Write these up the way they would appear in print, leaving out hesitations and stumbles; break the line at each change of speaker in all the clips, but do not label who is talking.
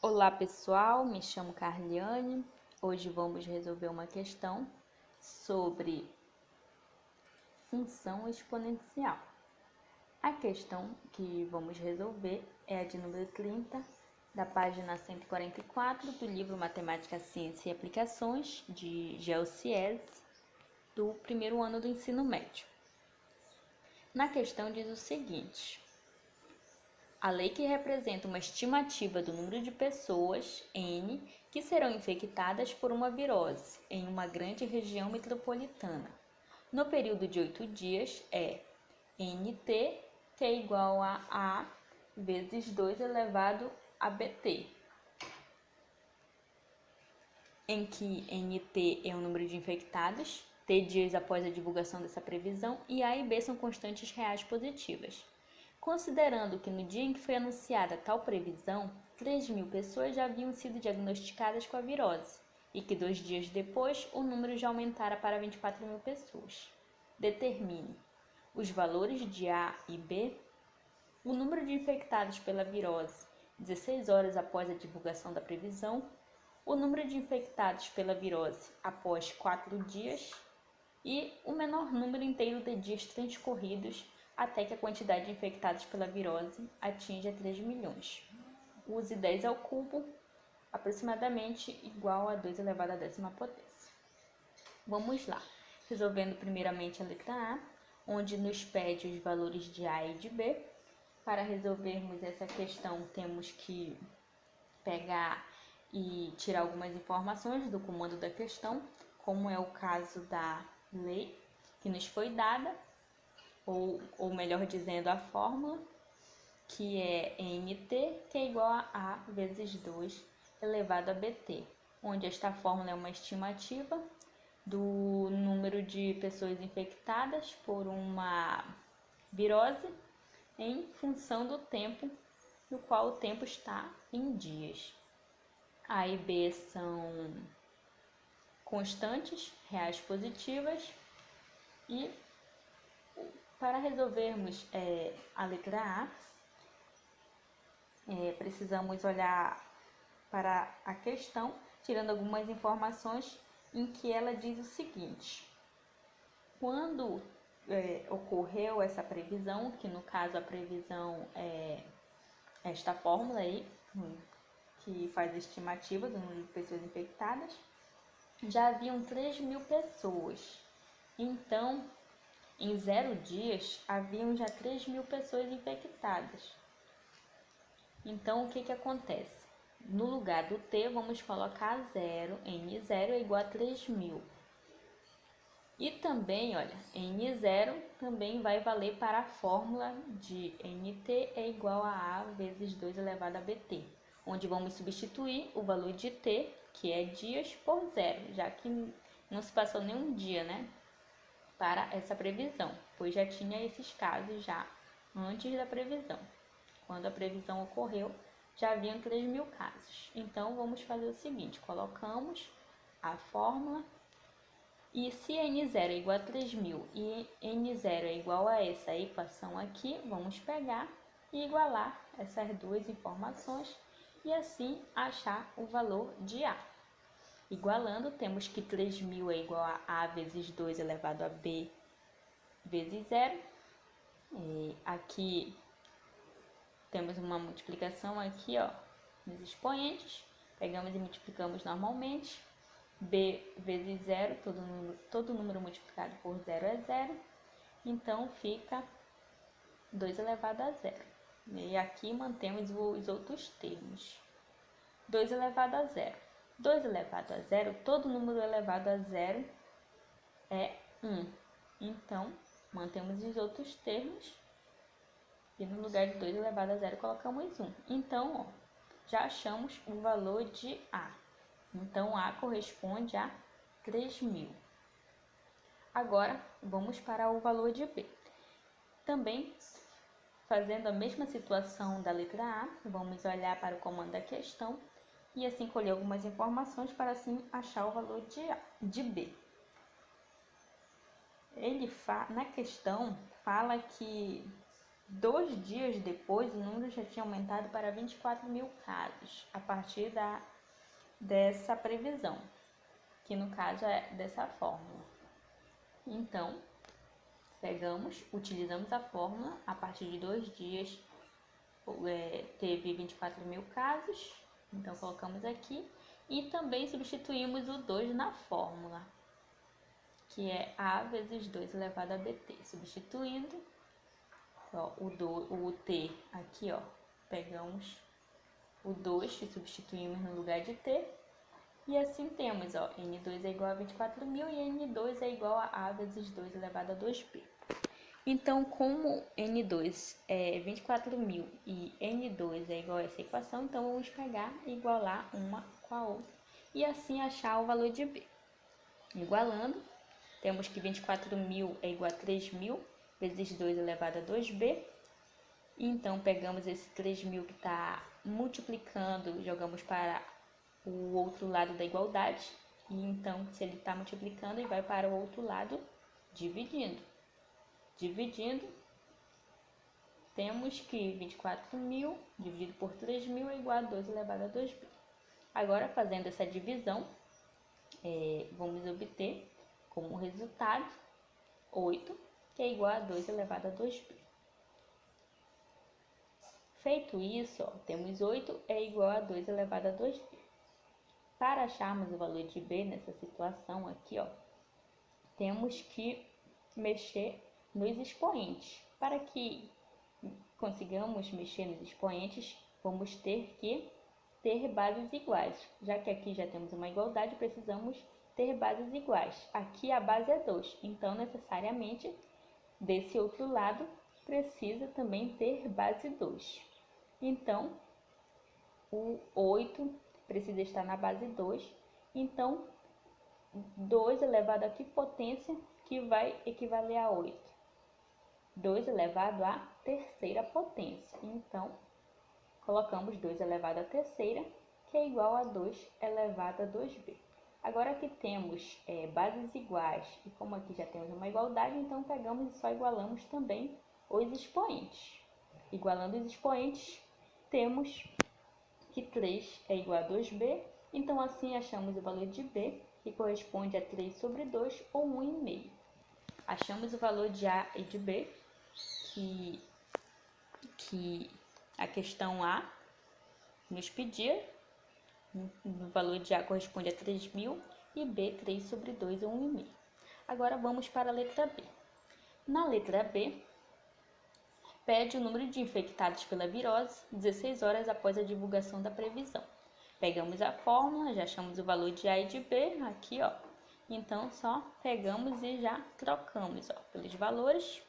Olá pessoal, me chamo Carliane. Hoje vamos resolver uma questão sobre função exponencial. A questão que vamos resolver é a de número 30, da página 144 do livro Matemática, Ciência e Aplicações, de GeoCiês, do primeiro ano do ensino médio. Na questão diz o seguinte: a lei que representa uma estimativa do número de pessoas, N, que serão infectadas por uma virose em uma grande região metropolitana, no período de 8 dias, é NT, que é igual a A vezes 2 elevado a BT, em que NT é o número de infectados, T dias após a divulgação dessa previsão, e A e B são constantes reais positivas. Considerando que no dia em que foi anunciada tal previsão, 3.000 pessoas já haviam sido diagnosticadas com a virose e que 2 dias depois o número já aumentara para 24.000 pessoas. Determine os valores de A e B, o número de infectados pela virose 16 horas após a divulgação da previsão, o número de infectados pela virose após 4 dias e o menor número inteiro de dias transcorridos até que a quantidade de infectados pela virose atinja 3 milhões. Use 10 ao cubo, aproximadamente igual a 2 elevado à 10ª potência. Vamos lá, resolvendo primeiramente a letra A, onde nos pede os valores de A e de B. Para resolvermos essa questão, temos que pegar e tirar algumas informações do comando da questão, como é o caso da lei que nos foi dada, ou melhor dizendo, a fórmula, que é NT, que é igual a A vezes 2 elevado a BT, onde esta fórmula é uma estimativa do número de pessoas infectadas por uma virose em função do tempo, no qual o tempo está em dias. A e B são constantes reais positivas e para resolvermos a letra A, precisamos olhar para a questão, tirando algumas informações em que ela diz o seguinte: quando ocorreu essa previsão, que no caso a previsão é esta fórmula aí, que faz a estimativa do número de pessoas infectadas, já haviam 3.000 pessoas. Então, em 0 dias, haviam já 3.000 pessoas infectadas. Então, o que acontece? No lugar do T, vamos colocar 0. N0 é igual a 3.000. E também, olha, N0 também vai valer para a fórmula de NT é igual a A vezes 2 elevado a BT, onde vamos substituir o valor de T, que é dias, por 0, já que não se passou nenhum dia, né, para essa previsão, pois já tinha esses casos já antes da previsão. Quando a previsão ocorreu, já haviam 3.000 casos. Então, vamos fazer o seguinte, colocamos a fórmula, e se N0 é igual a 3.000 e N0 é igual a essa equação aqui, vamos pegar e igualar essas duas informações e assim achar o valor de A. Igualando, temos que 3.000 é igual a A vezes 2 elevado a B vezes 0. E aqui temos uma multiplicação aqui, ó, nos expoentes. Pegamos e multiplicamos normalmente. B vezes 0, todo número multiplicado por 0 é 0. Então, fica 2 elevado a 0. E aqui mantemos os outros termos. 2 elevado a 0. 2 elevado a 0, todo número elevado a 0 é 1. Então, mantemos os outros termos e no lugar de 2 elevado a 0 colocamos 1. Então, ó, já achamos o valor de A. Então, A corresponde a 3.000. Agora, vamos para o valor de B. Também, fazendo a mesma situação da letra A, vamos olhar para o comando da questão e assim colher algumas informações para assim achar o valor de B. Ele na questão fala que 2 dias depois, o número já tinha aumentado para 24.000 casos, a partir dessa previsão, que no caso é dessa fórmula. Então, utilizamos a fórmula, a partir de 2 dias teve 24.000 casos, então colocamos aqui, e também substituímos o 2 na fórmula, que é A vezes 2 elevado a BT, substituindo ó, o T aqui, ó, pegamos o 2 e substituímos no lugar de T, e assim temos, ó, N2 é igual a 24.000 e N2 é igual a A vezes 2 elevado a 2B. Então, como N2 é 24.000 e N2 é igual a essa equação, então vamos pegar e igualar uma com a outra e assim achar o valor de B. Igualando, temos que 24.000 é igual a 3.000 vezes 2 elevado a 2B. Então, pegamos esse 3.000 que está multiplicando, jogamos para o outro lado da igualdade. E então, se ele está multiplicando, ele vai para o outro lado dividindo. Dividindo, temos que 24.000 dividido por 3.000 é igual a 2 elevado a 2b. Agora, fazendo essa divisão, vamos obter como resultado 8, que é igual a 2 elevado a 2b. Feito isso, ó, temos 8 é igual a 2 elevado a 2b. Para acharmos o valor de b nessa situação aqui, ó, temos que mexer nos expoentes. Para que consigamos mexer nos expoentes, vamos ter que ter bases iguais. Já que aqui já temos uma igualdade, precisamos ter bases iguais. Aqui a base é 2, então necessariamente desse outro lado precisa também ter base 2. Então, o 8 precisa estar na base 2, então 2 elevado a que potência que vai equivaler a 8? 2 elevado à terceira potência. Então, colocamos 2 elevado à terceira, que é igual a 2 elevado a 2b. Agora que temos bases iguais, e como aqui já temos uma igualdade, então pegamos e só igualamos também os expoentes. Igualando os expoentes, temos que 3 é igual a 2b, então assim achamos o valor de b, que corresponde a 3 sobre 2, ou 1,5. Achamos o valor de A e de B, que a questão A nos pedia. O valor de A corresponde a 3.000 e B 3 sobre 2 ou 1,5. Agora vamos para a letra B. Na letra B, pede o número de infectados pela virose 16 horas após a divulgação da previsão. Pegamos a fórmula, já achamos o valor de A e de B, aqui ó. Então só pegamos e já trocamos ó, pelos valores.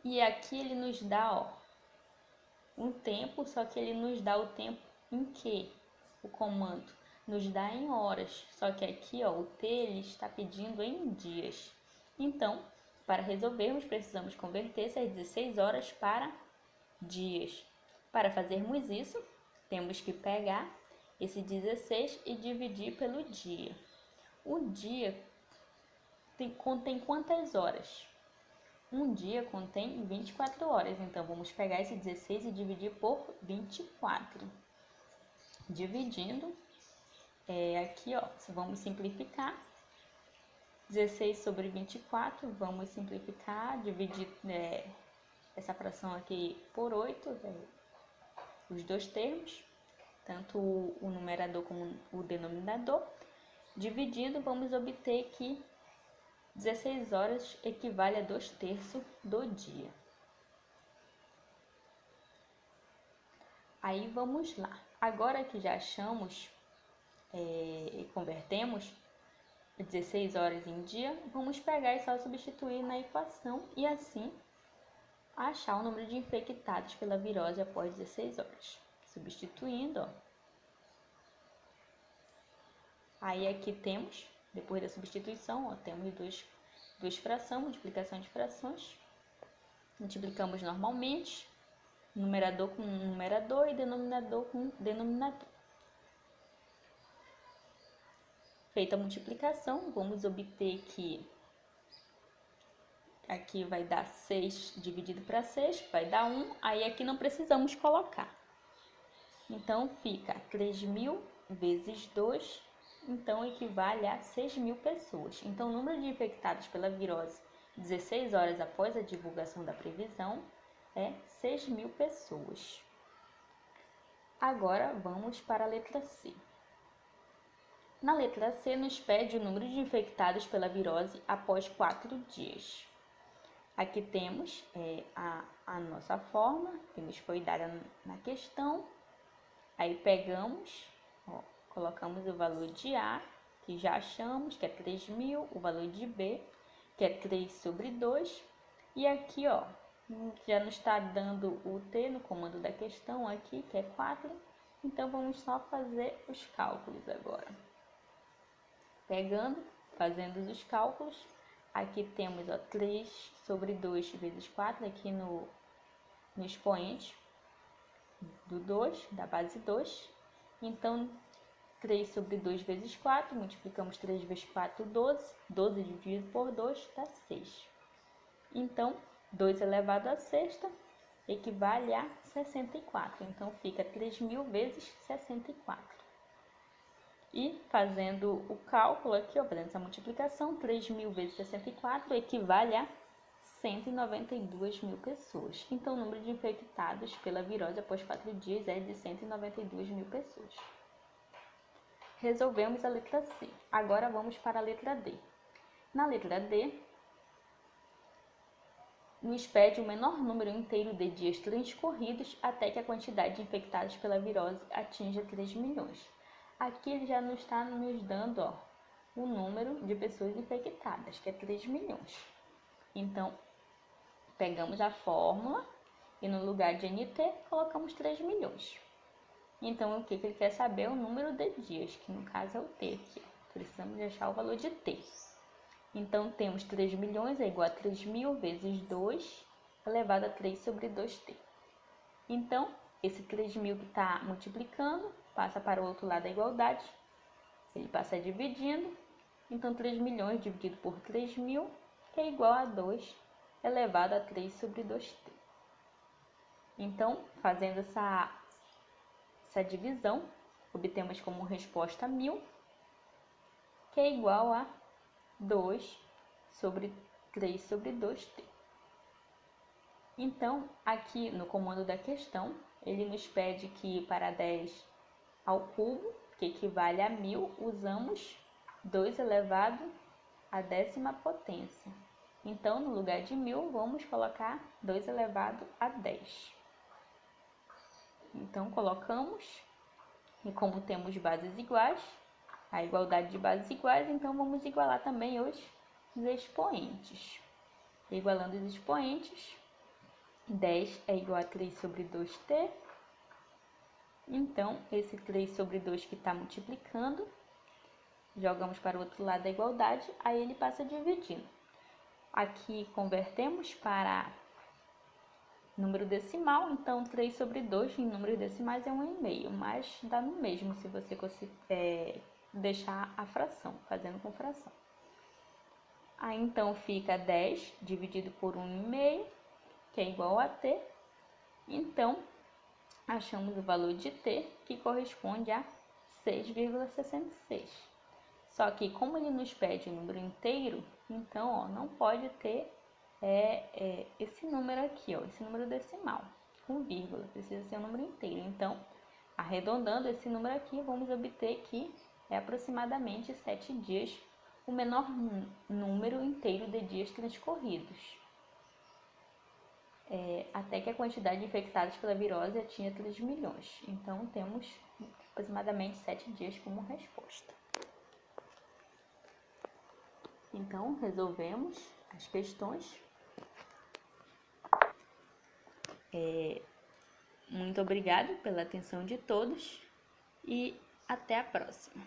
E aqui ele nos dá ó, um tempo, só que ele nos dá o tempo em que o comando nos dá em horas, só que aqui ó, o T ele está pedindo em dias. Então, para resolvermos, precisamos converter essas 16 horas para dias. Para fazermos isso, temos que pegar esse 16 e dividir pelo dia. O dia contém quantas horas? Um dia contém 24 horas, então vamos pegar esse 16 e dividir por 24. Dividindo, aqui ó, vamos simplificar. 16 sobre 24, vamos simplificar, dividir essa fração aqui por 8, os dois termos, tanto o numerador como o denominador. Dividindo, vamos obter que 16 horas equivale a 2/3 do dia. Aí vamos lá. Agora que já achamos e convertemos 16 horas em dia, vamos pegar e só substituir na equação e assim achar o número de infectados pela virose após 16 horas. Substituindo, ó. Aí aqui temos, depois da substituição, ó, temos duas frações, multiplicação de frações. Multiplicamos normalmente, numerador com numerador e denominador com denominador. Feita a multiplicação, vamos obter que aqui vai dar 6 dividido para 6, vai dar 1, aí aqui não precisamos colocar. Então, fica 3.000 vezes 2, então equivale a 6.000 pessoas. Então, o número de infectados pela virose 16 horas após a divulgação da previsão é 6.000 pessoas. Agora, vamos para a letra C. Na letra C, nos pede o número de infectados pela virose após 4 dias. Aqui temos a nossa fórmula, que nos foi dada na questão. Aí pegamos, colocamos o valor de A, que já achamos, que é 3.000, o valor de B, que é 3 sobre 2. E aqui, já nos está dando o T no comando da questão aqui, que é 4. Então, vamos só fazer os cálculos agora. Pegando, fazendo os cálculos, aqui temos 3 sobre 2 vezes 4 aqui no expoente do 2, da base 2. Então, 3 sobre 2 vezes 4, multiplicamos 3 vezes 4, 12. 12 dividido por 2 dá 6. Então, 2 elevado à sexta equivale a 64. Então, fica 3.000 vezes 64. E fazendo o cálculo aqui, fazendo essa multiplicação, 3.000 vezes 64 equivale a 192.000 pessoas. Então, o número de infectados pela virose após 4 dias é de 192.000 pessoas. Resolvemos a letra C. Agora, vamos para a letra D. Na letra D, nos pede o menor número inteiro de dias transcorridos até que a quantidade de infectados pela virose atinja 3 milhões. Aqui ele já nos está nos dando o número de pessoas infectadas, que é 3 milhões. Então, pegamos a fórmula e no lugar de NT colocamos 3 milhões. Então, o que ele quer saber é o número de dias, que no caso é o T aqui. Precisamos achar o valor de T. Então, temos 3 milhões é igual a 3.000 vezes 2 elevado a 3 sobre 2T. Então, esse 3.000 que está multiplicando passa para o outro lado da igualdade. Ele passa dividindo. Então, 3 milhões dividido por 3.000, que é igual a 2 elevado a 3 sobre 2T. Então, fazendo essa divisão, obtemos como resposta 1.000, que é igual a 2 sobre 3 sobre 2T. Então, aqui no comando da questão, ele nos pede que para 10 ao cubo, que equivale a 1.000, usamos 2 elevado à 10ª potência. Então, no lugar de 1.000, vamos colocar 2 elevado a 10. Então, colocamos, e como temos bases iguais, a igualdade de bases iguais, então vamos igualar também os expoentes. Igualando os expoentes, 10 é igual a 3 sobre 2T. Então, esse 3 sobre 2 que está multiplicando, jogamos para o outro lado da igualdade, aí ele passa dividindo. Aqui convertemos para número decimal, então 3 sobre 2 em números decimais é 1,5, mas dá no mesmo se você deixar a fração, fazendo com fração. Aí então fica 10 dividido por 1,5, que é igual a T. Então, achamos o valor de T, que corresponde a 6,66. Só que como ele nos pede o número inteiro, então não pode ter esse número aqui, esse número decimal, com vírgula, precisa ser um número inteiro. Então, arredondando esse número aqui, vamos obter que é aproximadamente 7 dias, o menor número inteiro de dias transcorridos, até que a quantidade de infectados pela virose atinja 3 milhões. Então, temos aproximadamente 7 dias como resposta. Então, resolvemos as questões. Muito obrigada pela atenção de todos e até a próxima.